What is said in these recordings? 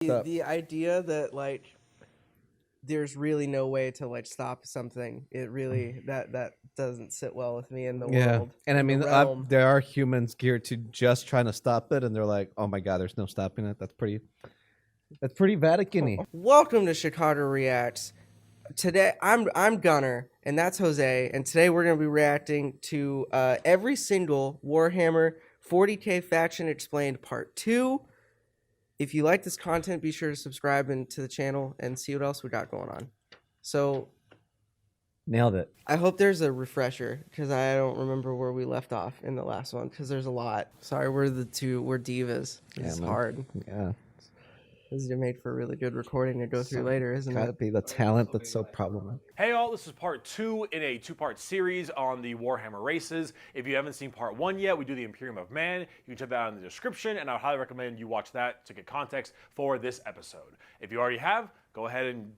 The idea that like there's really no way to like stop something, it really that doesn't sit well with me in the world. And I in the mean, realm. there are humans geared to just trying to stop it, and they're like, "Oh my god, there's no stopping it." That's pretty Vatican-y. Welcome to Chicago Reacts. Today I'm Gunner and that's Jose, and today we're gonna be reacting to every single Warhammer 40k Faction Explained Part 2. If you like this content, be sure to subscribe to the channel and see what else we got going on. So Nailed it. I hope there's a refresher because I don't remember where we left off in the last one because there's a lot. Sorry, we're divas. This is hard. Yeah, This is made for a really good recording to go through later, isn't gotta it? be the talent that's so problematic. Hey all, this is part 2 in a 2-part series on the Warhammer races. If you haven't seen part 1 yet, we do the Imperium of Man. You can check that out in the description, and I would highly recommend you watch that to get context for this episode. If you already have, go ahead and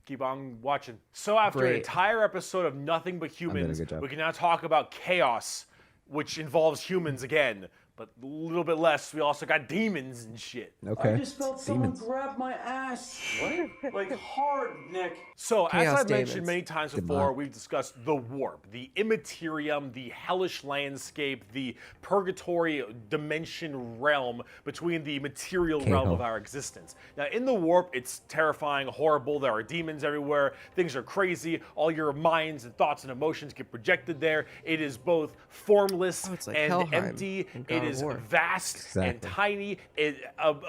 keep on watching. So after an entire episode of nothing but humans, we can now talk about chaos, which involves humans again. But a little bit less, we also got demons and shit. Okay. I just felt someone grab my ass. What? Like hard, Nick. So, Chaos as I've mentioned demons. many times before, we've discussed the warp, the immaterium, the hellish landscape, the purgatory dimension realm between the material realm of our existence. Now, in the warp, it's terrifying, horrible. There are demons everywhere. Things are crazy. All your minds and thoughts and emotions get projected there. It is both formless like and Helheim empty. in It God of is War. vast and Exactly. tiny. It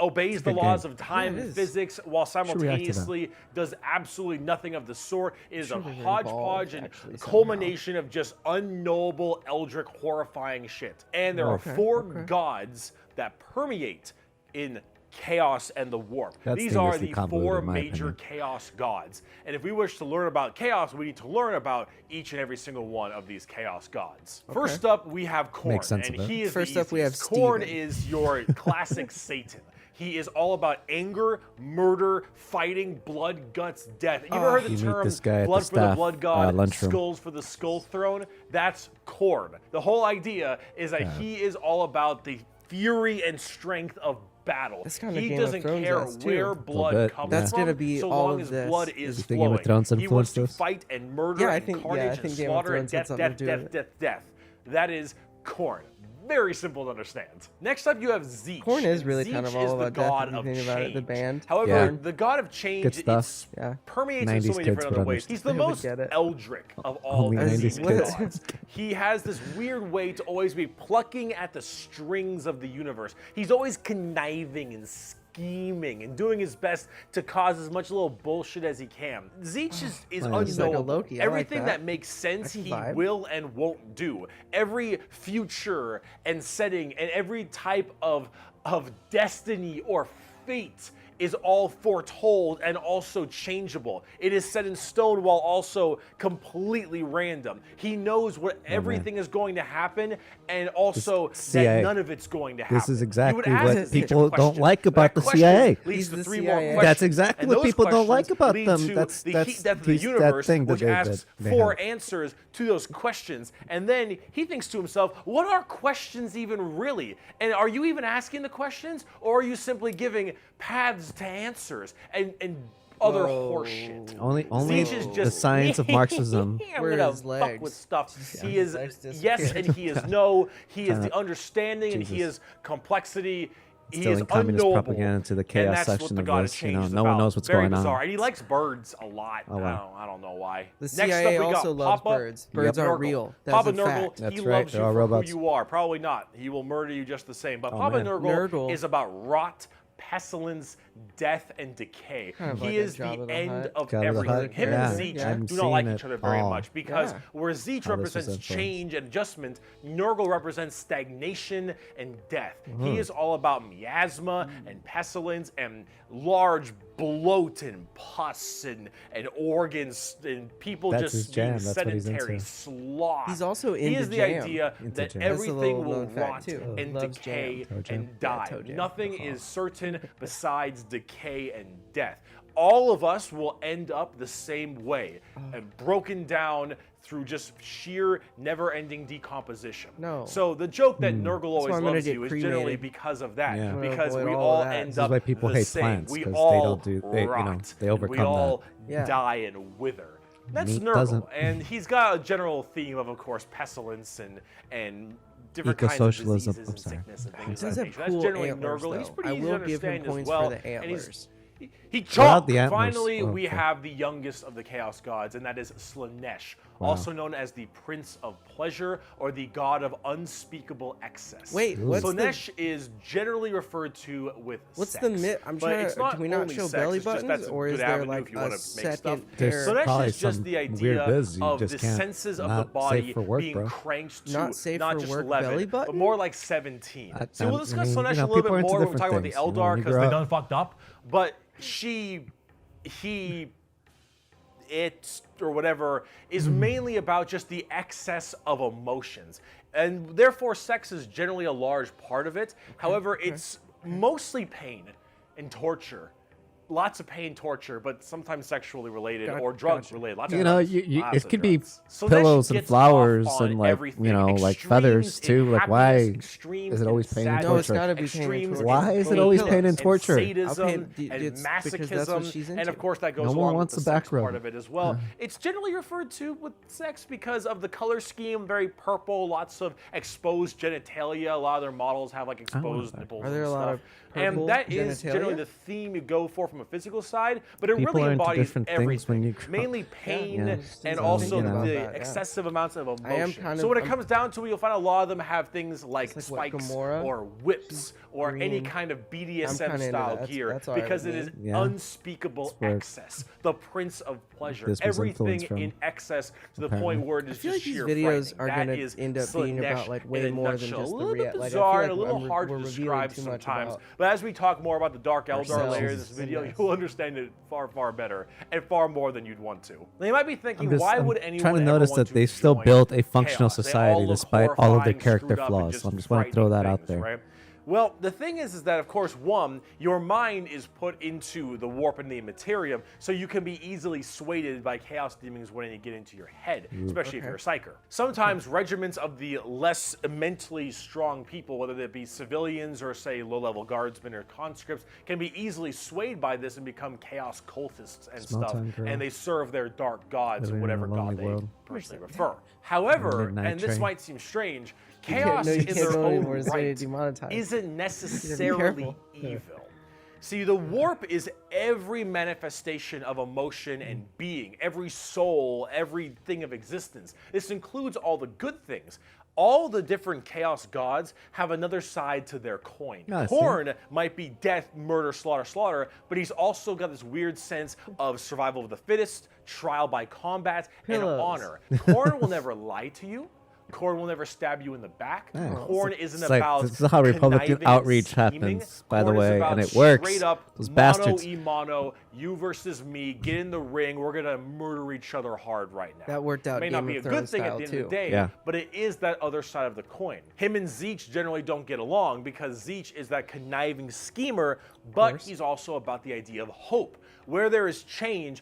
obeys the laws of time it and is. physics while react to that. simultaneously does absolutely nothing of the sort. It is a Sure, they're hodgepodge involved, and actually, culmination of just unknowable, eldritch, horrifying shit. And there are four gods that permeate in chaos and the warp. These are the four major chaos gods. And if we wish to learn about chaos, we need to learn about each and every single one of these chaos gods. First up, we have Khorne. Makes sense and of it. he is First the up, we have easiest. Khorne Steven. is your classic Satan. He is all about anger, murder, fighting, blood, guts, death. You ever heard the You meet term this guy at blood the for the staff, blood god, lunchroom. skulls for the skull throne? That's Khorne. The whole idea is that he is all about the fury and strength of battle. That's kinda He Game of doesn't Thrones care esque, too. where blood bit, comes That's from, gonna be so all long of as this. blood You is think Game of flowing. Thrones He wants influenced to this? fight and murder Yeah, I and think- carnage I and think Game of slaughter and Thrones had death, something to death, do death, with death, death. That is Khorne. Very simple to understand. Next up, you have Zech. Khorne is really kind of Zech all is the about death, god if you of think about it, the change. band. However, Yeah. the god of change Good stuff. it's Yeah. permeates in so 90s many kids different would other ways. understand. He's the They would most get it. eldritch of all Only the 90s demon kids. gods. He has this weird way to always be plucking at the strings of the universe. He's always conniving and scheming and doing his best to cause as much little bullshit as he can. Zech is He's like a unknowable. Loki. I like Everything that. that makes sense, can he vibe. will and won't do. Every future and setting and every type of destiny or fate is all foretold and also changeable. It is set in stone while also completely random. He knows what everything is going to happen and also CIA. that none of it's going to happen. This is exactly You would what ask Zech a people don't question. like about That the question CIA. leads He's to the 3 CIA. more questions. That's exactly And what those people don't like questions about lead them. to That's- the that's- heat death of the he's that universe, thing that which they asks they 4 have. answers to those questions. And then he thinks to himself, what are questions even really? And are you even asking the questions, or are you simply giving paths to answers and other horseshit? Only Zech is the just science of Marxism. I'm Where are gonna his fuck legs? with stuff. Just- He his is legs yes disappeared. and he is no. He is the understanding and he is complexity. He is Instilling communist unknowable. propaganda into the And chaos that's what section the of god this, of you change know, is no one about. knows what's Very going on. bizarre. And he likes birds a lot. Oh, wow. I don't know why. The Next CIA up, we got also loves Papa birds. Birds are Nurgle. real. That's Papa a Nurgle, fact. he That's loves right, you they're all for robots. who you are. Probably not. He will murder you just the same. But Papa man. Nurgle is about rot, pestilence, death, and decay. Kind of He like a is the Jabba the end Hutt. of Jabba the everything. Hutt, Him yeah. and Zech I'm do not like seeing each it other very all. much because Yeah. where Zech How this was represents influenced. change and adjustment, Nurgle represents stagnation and death. Mm-hmm. He is all about miasma and pestilence and large bloat and pus and organs and people That's his just being jam. That's what he's sedentary into. sloth. He's also He into is the jam. idea Into that jam. That's a everything little will known fact, rot too. and Loves decay jam. Toe jam. and die. toe jam. Nothing is certain emotion besides decay and death. All of us will end up the same way, and broken down through just sheer never-ending decomposition. No. So the joke that Nurgle always why I'm gonna loves get you is cremated. generally because of that, Yeah. I'm gonna because avoid we all all of that. end This up is why people the hate same. plants, We 'cause they all don't do- they, you know, rot, they and overcome we all Yeah. die and wither. That's Meat Nurgle, doesn't. and he's got a general theme of course, pestilence and different kinds of Eco-socialism. diseases I'm and sorry. sickness and He things does of that have nature. That's cool generally antlers, Nurgle. He's though. pretty I easy will to give him understand points as well. for the and antlers. he Without chalked. the antlers. Finally, Oh, we okay. have the youngest of the Chaos Gods, and that is Sylesh, also known as the Prince of Pleasure or the God of Unspeakable Excess. Wait, what's the- Sylesh is generally referred to with What's sex, the myth? I'm but trying it's to. not Can we not only show sex, belly it's just buttons, that's a or is good there avenue like if you a wanna make stuff. second There's pair? Sylesh probably is just some the weird idea biz you of just the can't- senses of the not safe body for work, being bro. cranked to Not safe not for just work 11, belly but button? more like 17. So we'll discuss I mean, Sylesh you know, a little people bit are into more when we different talk about the things, you know, Eldar when you because grow they up. done fucked up. But it or whatever is mainly about just the excess of emotions, and therefore sex is generally a large part of it. However, it's mostly pain and torture. Lots of pain, torture, but sometimes sexually related or drugs related. Lots of You know, drugs. Lots it of could be drugs. So pillows that and gets flowers off on and like everything. you know, like Extremes feathers in too. Like happiness, why extremes is it in always pain and sadness, No, it's torture? gotta be pain and extremes torture. in Why is it pain always pain and and torture? sadism I'll pay- and because that's what masochism, she's and into. of course that goes No one along with wants the a sex back rub. part of it as well. It's generally referred to with sex because of the color scheme, very purple, lots of exposed genitalia. A lot of their models have like exposed nipples Are there and a lot stuff. of And purple that is generally genitalia? the theme you go for from a physical side, but it People really are into embodies different things everything. when you grow- Mainly pain Yeah. and So, also you know. the Yeah. excessive amounts of I am emotion. kind So of- when it I'm- comes down to it, you'll find a lot of them have things like It's like what, spikes Gamora? or whips or any Green. kind of I'm BDSM kinda into style that. gear That's all right because with it is me. Yeah. unspeakable where excess. The Prince of Pleasure. this was Everything influenced from, in excess to the apparently. point where it is I feel like just these sheer videos frightening. are That gonna is end up being Sylesh about like in way a more than nutshell. just a the little bit react. Like I bizarre feel and a like little hard to we're revealing describe too much sometimes. about But as we talk more about the Dark Eldar ourselves layer in this video, and you'll understand it far, far better and far more than you'd want to. Now you might be thinking, why I'm would anyone trying to ever notice want that to they still join built a functional Chaos? They society all look despite all of their horrifying, character screwed up, and flaws. just So I'm just want to throw that frightening out things, there. right? Well, the thing is that of course, one, your mind is put into the warp and the materium, so you can be easily swayed by chaos demons when they get into your head, especially if you're a psyker. Sometimes regiments of the less mentally strong people, whether they be civilians or say low-level guardsmen or conscripts, can be easily swayed by this and become chaos cultists and Small stuff, town girl. and they serve their dark gods, Living in a whatever god lonely they world. personally prefer. However, Midnight and this train. might seem strange, You chaos can't in go their own anymore. It's already right demonetized. isn't necessarily careful. evil. See, the warp is every manifestation of emotion and being, every soul, everything of existence. This includes all the good things. All the different chaos gods have another side to their coin. I see. Korn might be death, murder, slaughter, slaughter, but he's also got this weird sense of survival of the fittest, trial by combat, and Pillows. honor. Korn will never lie to you. Korn will never stab you in the back. Yeah. Korn isn't It's like, about this is how Republican conniving, outreach scheming. happens, by the Korn is way, about and it works. Straight up, Those mono bastards. e mono, you versus me. Get in the ring. We're gonna murder each other hard right now. That worked out May Game not be a of good Thrones thing at style, the end of too. the day, Yeah. but it is that other side of the coin. Him and Zech generally don't get along because Zech is that conniving schemer, but he's also about the idea of hope. Where there is change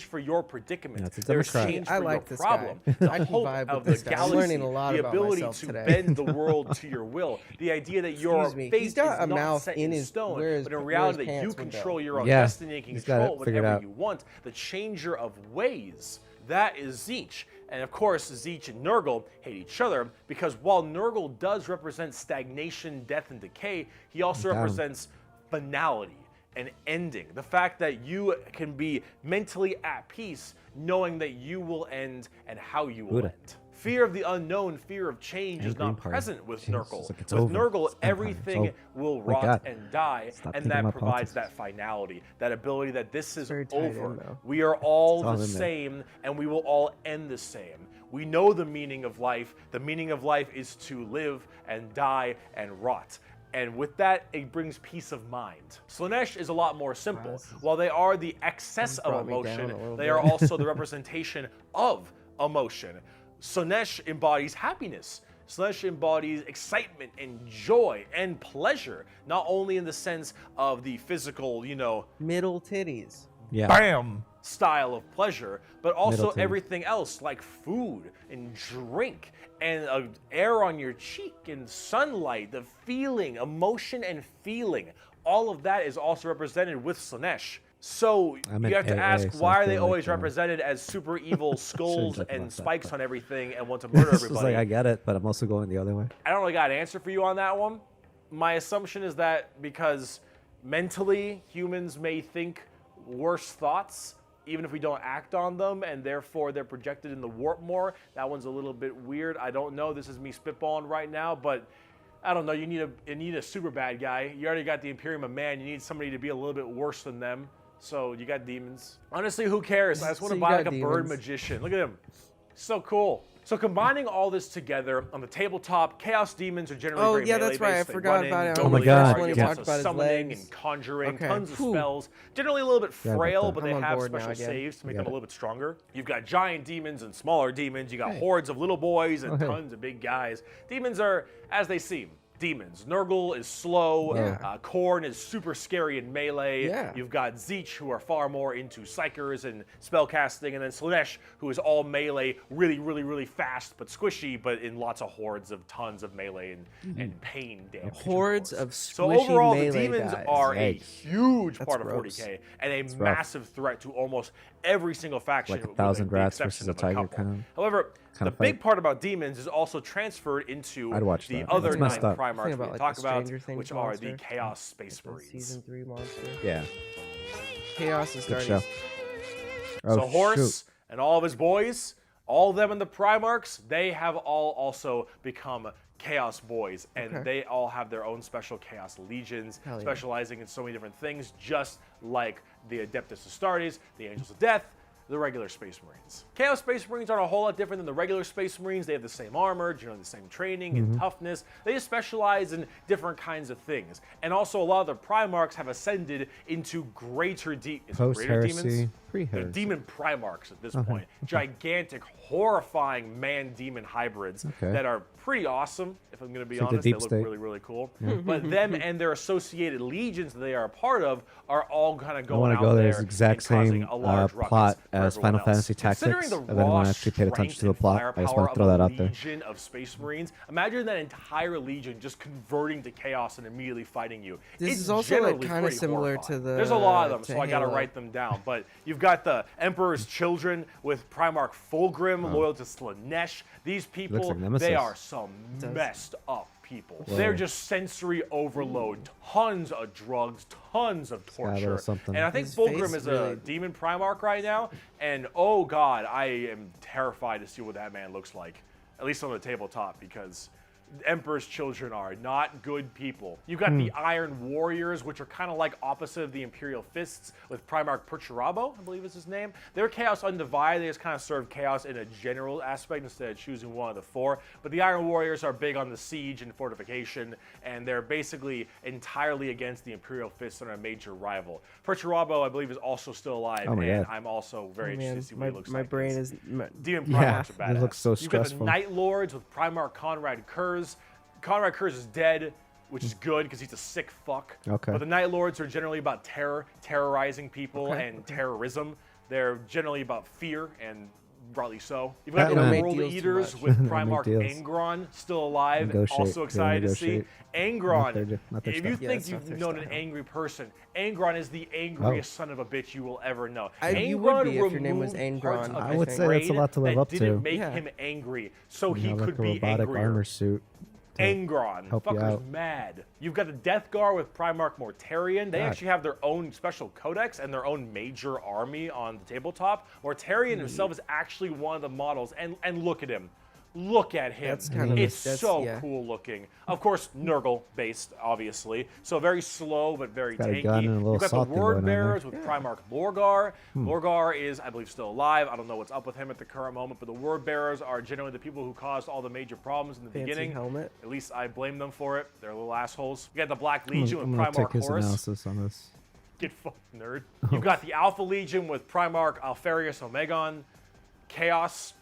for your predicament. That's a There's Democrat. change I for like your this problem. guy. The I can hope vibe of with the this guy. I'm galaxy, learning a lot the about ability myself to today. bend the world to your will. The idea that your Excuse me. fate He's got is a not mouth set in in his- stone, where his- but in where reality his that you pants would control go. your own Yeah, destiny and can he's got it control figured whatever out. you want. The changer of ways. That is Zech. And of course, Zech and Nurgle hate each other because while Nurgle does represent stagnation, death, and decay, he also Damn. represents finality, an ending. The fact that you can be mentally at peace knowing that you will end and how you will Buddha. end. Fear of the unknown, fear of change And is Green not Party. present with Jesus, Nurgle. it's like it's With over. Nurgle, It's empire. everything It's over. will Oh my rot God. and die, Stop and thinking that about provides politics. that finality, that ability that this is very tied in, over. though. We are all It's all the in there. same, and we will all end the same. We know the meaning of life. The meaning of life is to live and die and rot. And with that, it brings peace of mind. Sylesh is a lot more simple. this is- While they are the excess of brought me down emotion, a little they bit. are also the representation of emotion. Sylesh embodies happiness. Sylesh embodies excitement and joy and pleasure, not only in the sense of the physical, Middle titties. Yeah. Bam. style of pleasure, but also Middleton. everything else like food and drink and air on your cheek and sunlight, the feeling, emotion and feeling. All of that is also represented with Sylesh. So I'm you an have to AA, ask, so why I are they feel always like, represented as super evil skulls talk about and that, spikes but- on everything and want to murder It's just everybody? like I get it, but I'm also going the other way. I don't really got an answer for you on that one. My assumption is that because mentally humans may think worse thoughts, even if we don't act on them, and therefore they're projected in the warp more. That one's a little bit weird. I don't know. This is me spitballing right now, but I don't know. You need a super bad guy. You already got the Imperium of Man. You need somebody to be a little bit worse than them. So you got demons. Honestly, who cares? I just want So to you buy got like a bird demons. magician. Look at him. So cool. So combining all this together on the tabletop, Chaos Demons are generally Oh, very yeah, melee that's right. I based. They forgot run in, about it. don't Oh my really God, hard. when You he have talked lots about of his summoning legs. and conjuring, Okay. tons of Whew. spells. Generally a little bit Yeah, about frail, that. but they I'm on have board now special again. saves to make Got them a it. little bit stronger. You've got giant demons and smaller demons. You got hordes of little boys and Oh, hey. tons of big guys. Demons are as they seem. Demons. Nurgle is slow. Yeah. Korn is super scary in melee. Yeah. You've got Zech, who are far more into psychers and spellcasting, and then Sylesh, who is all melee, really, really, really fast but squishy, but in lots of hordes of tons of melee and pain damage. Hordes course. of So squishy overall, the melee demons guys. are a Yikes. huge That's part of gross. 40k and a rough. massive threat to almost every single faction. Like with 1,000 the rats exception versus a of tiger couple. kind of- However, the kind of big fight. part about demons is also transferred into I'd watch the that. other That's 9 messed up. Primarchs Thinking we about, like, talk the about, Stranger Things which are the monster. Chaos Space The Marines. season 3 monster. Yeah. Chaos is Good starting. show. So Oh, Horse shoot. and all of his boys, all of them in the Primarchs, they have all also become Chaos Boys, and Okay. they all have their own special Chaos Legions, Hell yeah. specializing in so many different things, just like the Adeptus Astartes, the Angels of Death, the regular Space Marines. Chaos Space Marines aren't a whole lot different than the regular Space Marines. They have the same armor, generally the same training and toughness. They just specialize in different kinds of things. And also a lot of the Primarchs have ascended into greater demons. Post-heresy, They're pre-heresy. demon Primarchs at this point. Gigantic, horrifying man-demon hybrids Okay. that are pretty awesome, if I'm going to be It's like the honest. They deep look state. really, really cool. But them and their associated legions that they are a part of are all kind of I going want out to go there. there It's the exact and causing same a large ruckus plot for as everyone Final else. Fantasy Considering Tactics. the If anyone raw actually paid attention strength to the and plot, I just firepower want to throw of that a out there. legion of Space Marines, imagine that entire legion just converting to chaos and immediately fighting you. This It's is also, like, generally kinda pretty similar horrifying. to the- There's a lot of them, to so I got to Halo. write them down. But you've got the Emperor's Children with Primarch Fulgrim, loyal to Slanesh. These people, like Nemesis. they are some Does. messed up people. They're just sensory overload, tons of drugs, tons of got a torture. little something. And I think His Fulgrim face is a really- demon Primarch right now, and oh god, I am terrified to see what that man looks like, at least on the tabletop, because Emperor's Children are not good people. You've got the Iron Warriors, which are kind of like opposite of the Imperial Fists, with Primarch Perturabo, I believe is his name. They're Chaos Undivided. They just kind of serve Chaos in a general aspect instead of choosing one of the 4. But the Iron Warriors are big on the siege and fortification, and they're basically entirely against the Imperial Fists and are a major rival. Perturabo, I believe, is also still alive, Oh my and God. I'm also very interested Man, to see what my, he looks my like. brain His is. Demon Yeah, Primarchs are badass. it looks so You've got the stressful. Night Lords with Primarch Conrad Kurz. Conrad Kurz is dead, which is good because he's a sick fuck. Okay. But the Night Lords are generally about terror, terrorizing people, Okay, and terrorism. They're generally about fear, and rightly so. You've got They the don't make World deals too Eaters much. with They don't Primarch make deals. Angron still alive. Negotiate. Also They excited to see. negotiate. Angron, Not their if you style. Yeah, think it's not you've their known an style. angry person, Angron is the angriest son of a bitch you will ever know. You would be Angron if your name was removed parts Angron, of I his would say that's a brain lot to live that up to. didn't make Yeah. him angry, so You he have, could like a be robotic angrier. armor suit. Angron. help you Fucker's out. mad. You've got the Death Guard with Primarch Mortarion. They God. actually have their own special codex and their own major army on the tabletop. Mortarion himself is actually one of the models, and look at him. Look at him. That's kind of a- it's that's- so yeah. cool looking. Of course, Nurgle based, obviously. So very slow but very Got a tanky. gun and a little You've got the assault thing going Word on there. Bearers with Primarch Lorgar. Lorgar is, I believe, still alive. I don't know what's up with him at the current moment, but the Word Bearers are generally the people who caused all the major problems in the Fancy beginning. helmet. At least I blame them for it. They're little assholes. You got the Black I'm Legion gonna with take Primarch his Horus. analysis on this. Get fucked, nerd. You've got the Alpha Legion with Primarch Alfarius Omegon. Chaos,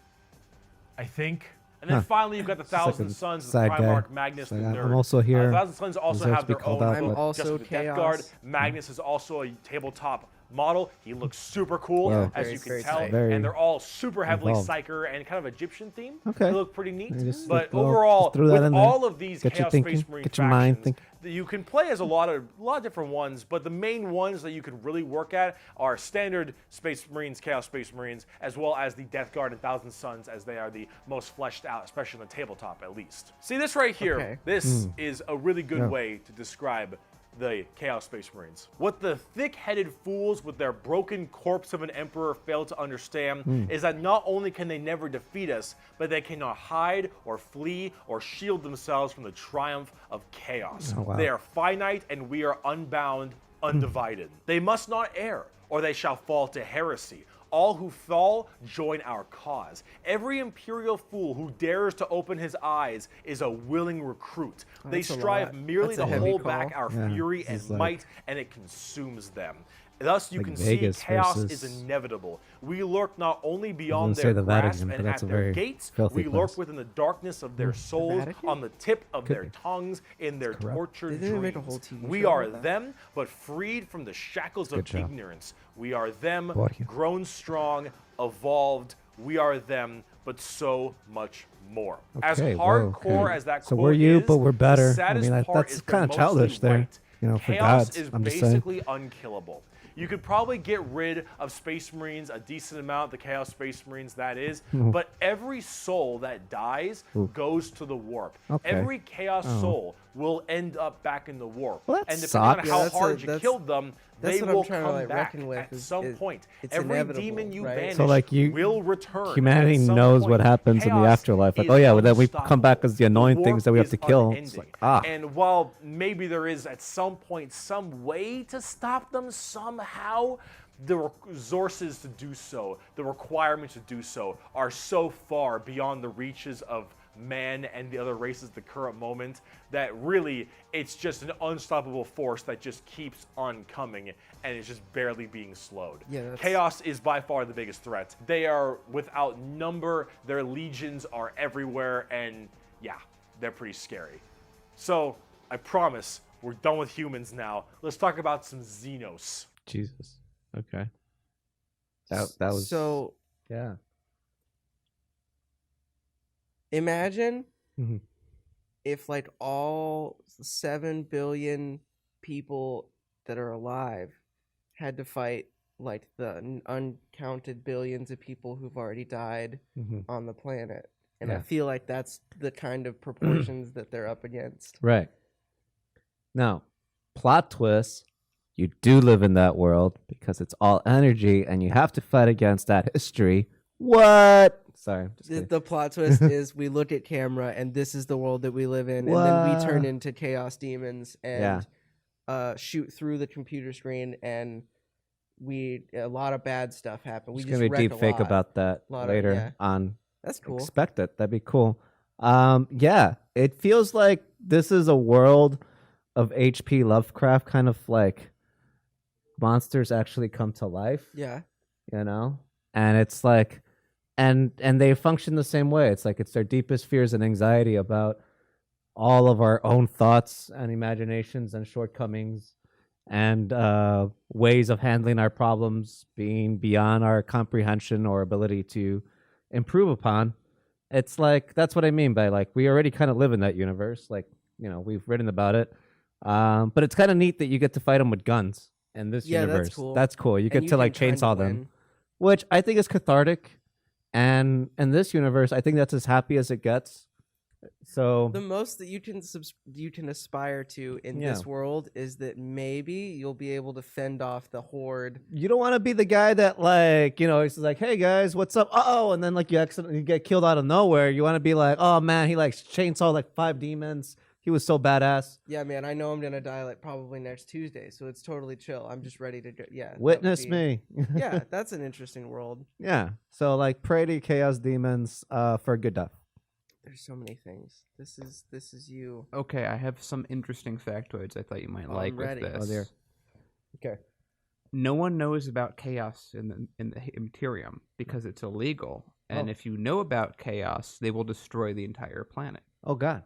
I think. And then finally, you've got the Just like Thousand a Sons, the side guy. Primarch, Magnus, It's the like, Nerd. I'm also here. Thousand Sons also Deserves have to be their called own out, look, I'm but- also just with the Death Chaos. Guard. Magnus is also a tabletop model. He looks super cool, Whoa. as Very, you can very tell. tight. Very And they're all super heavily involved. psyker and kind of Egyptian theme. Okay. They look pretty neat. I just But throw- overall, just threw that with in there. all of these Get you Chaos thinking, Space Marine get your mind factions, thinking. you can play as a lot of different ones, but the main ones that you can really work at are standard Space Marines, Chaos Space Marines, as well as the Death Guard and Thousand Sons, as they are the most fleshed out, especially on the tabletop at least. See this right here? Okay. This is a really good Yeah. way to describe the Chaos Space Marines. What the thick-headed fools with their broken corpse of an emperor fail to understand is that not only can they never defeat us, but they cannot hide or flee or shield themselves from the triumph of chaos. Oh, wow. They are finite and we are unbound, undivided. They must not err, or they shall fall to heresy. All who fall join our cause. Every imperial fool who dares to open his eyes is a willing recruit. They that's a strive lot. merely That's a to heavy hold call. back our Yeah, fury this and is like- might, and it consumes them. Thus, you Like can Vegas see chaos versus- is inevitable. We lurk not only beyond say their the grasp Vatican, but and that's at a their very gates, filthy we lurk place. within the darkness of their souls, Vatican? on the tip of their be. tongues, in their tortured They didn't make a dreams. whole TV We show are about that. them, but freed from the shackles of Good job. ignorance. We are them, Boy. grown strong, evolved. We are them, but so much more. As Okay, whoa, hardcore okay. as that So quote we're you, is, but we're better. I The saddest mean, part that's is kinda they're mostly childish there, right. you know, for Chaos gods, is I'm just saying. basically unkillable. You could probably get rid of Space Marines a decent amount, the Chaos Space Marines that is, but every soul that dies goes to the warp. Okay. Every Chaos soul will end up back in the warp. Well, that and depending on sucks. how Yeah, that's hard you that's- killed them, that's they what I'm will trying to, come like, back reckon with at is some point. it's Every inevitable, demon you right? banish So, like, you- will return. Humanity at some knows point. what happens in the Chaos afterlife. Like, is oh yeah, well, then we come back as the unstoppable. annoying The things that we have warp to is kill. unending. It's like, ah. And while maybe there is at some point some way to stop them somehow, the resources to do so, the requirements to do so, are so far beyond the reaches of man and the other races at the current moment that really it's just an unstoppable force that just keeps on coming and is just barely being slowed. Yeah, that's- Chaos is by far the biggest threat. They are without number, their legions are everywhere, and yeah, they're pretty scary. So I promise we're done with humans now. Let's talk about some Zenos. Jesus. Okay. That was So yeah. imagine Mhm. if like all 7 billion people that are alive had to fight like the uncounted billions of people who've already died Mhm. on the planet. And I Yeah. feel like that's the kind of proportions that they're up against. Right. Now, plot twist, you do live in that world because it's all energy and you have to fight against that history. What? Sorry. I'm just The, kidding. the plot twist is we look at camera and this is the world that we live in, and then we turn What? into chaos demons and shoot through the computer screen, and a lot of bad stuff happen. We There's just gonna be wreck deep a fake lot. about that Lot of- later yeah. on. That's cool. Expect it. That'd be cool. Yeah, it feels like this is a world of HP Lovecraft kind of like monsters actually come to life. Yeah. You know, and it's like, and they function the same way. It's like it's their deepest fears and anxiety about all of our own thoughts and imaginations and shortcomings and ways of handling our problems being beyond our comprehension or ability to improve upon. It's like that's what I mean by like we already kind of live in that universe. Like, you know, we've written about it, but it's kind of neat that you get to fight them with guns in this Yeah, that's universe. cool. That's cool. You And get you to like can kinda chainsaw them, win. which I think is cathartic. And in this universe, I think that's as happy as it gets. So The most that you can aspire to in Yeah. this world is that maybe you'll be able to fend off the horde. you don't want to be the guy that like, you know, he's like, hey guys, what's up? Oh, and then like you accidentally get killed out of nowhere. You want to be like, oh man, he like chainsaw like 5 demons. He was so badass. Yeah, man, I know I'm gonna die like probably next Tuesday, so it's totally chill. I'm just ready to go. Yeah, that would Witness be- me. Yeah, that's an interesting world. Yeah. So like pray to chaos demons for a good death. There's so many things. This is you. Okay, I have some interesting factoids I thought you might I'm like ready. with this. Oh dear. Okay. No one knows about chaos in the Imperium because it's illegal, And Oh. if you know about chaos, they will destroy the entire planet. Oh God.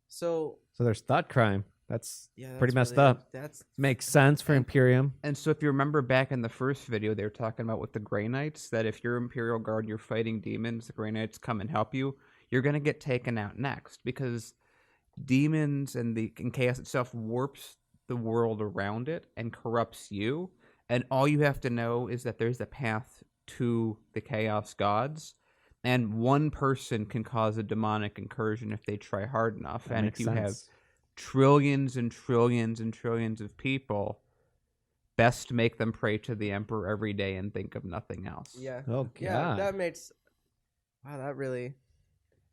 So So there's thought crime. That's yeah, pretty that's messed really- up. That's Makes sense for Imperium. And so if you remember back in the first video, they were talking about with the Grey Knights, that if you're Imperial Guard and you're fighting demons, the Grey Knights come and help you, you're going to get taken out next, because demons and chaos itself warps the world around it and corrupts you. And all you have to know is that there's a path to the chaos gods. And one person can cause a demonic incursion if they try hard enough. That And makes if you have sense. trillions and trillions and trillions of people, best make them pray to the Emperor every day and think of nothing else. yeah. Oh Yeah, God. that makes wow, that really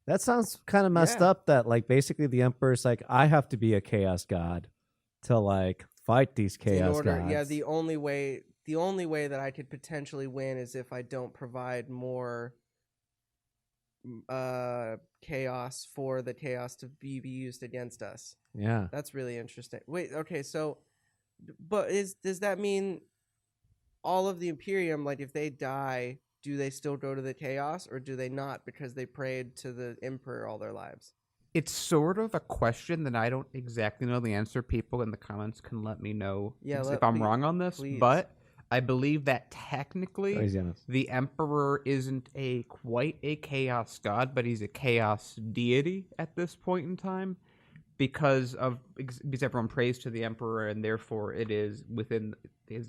That sounds kind of messed Yeah. up. That like basically the Emperor's like, I have to be a chaos god to like fight these chaos gods. yeah, the only way that I could potentially win is if I don't provide more chaos for the chaos to be used against us. Yeah. That's really interesting. Wait, okay, so but does that mean all of the Imperium, like if they die, do they still go to the chaos, or do they not because they prayed to the Emperor all their lives? It's sort of a question that I don't exactly know the answer. People in the comments can let me know if I'm wrong on this. please. But I believe that technically Oh, Zenos. the Emperor isn't quite a chaos god, but he's a chaos deity at this point in time, because everyone prays to the Emperor, and therefore it is within,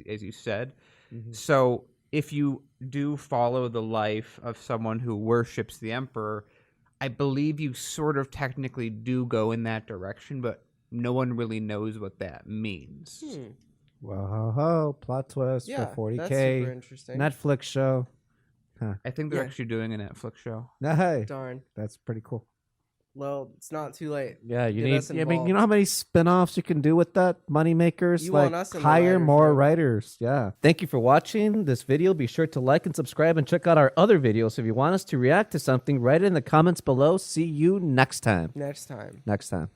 as you said. Mhm. So if you do follow the life of someone who worships the Emperor, I believe you sort of technically do go in that direction, but no one really knows what that means. Whoa, ho, ho. Plot twist Yeah, for 40K. that's super interesting. Netflix show. I think they're Yeah. actually doing a Netflix show. Hey, Darn. that's pretty cool. Well, it's not too late. Yeah, you Get need. us I mean, you know involved. how many spin-offs you can do with that? Money makers. You like want us in the hire writers' more room. writers. Yeah. Thank you for watching this video. Be sure to like and subscribe and check out our other videos. If you want us to react to something, write it in the comments below. See you next time. Next time. Next time.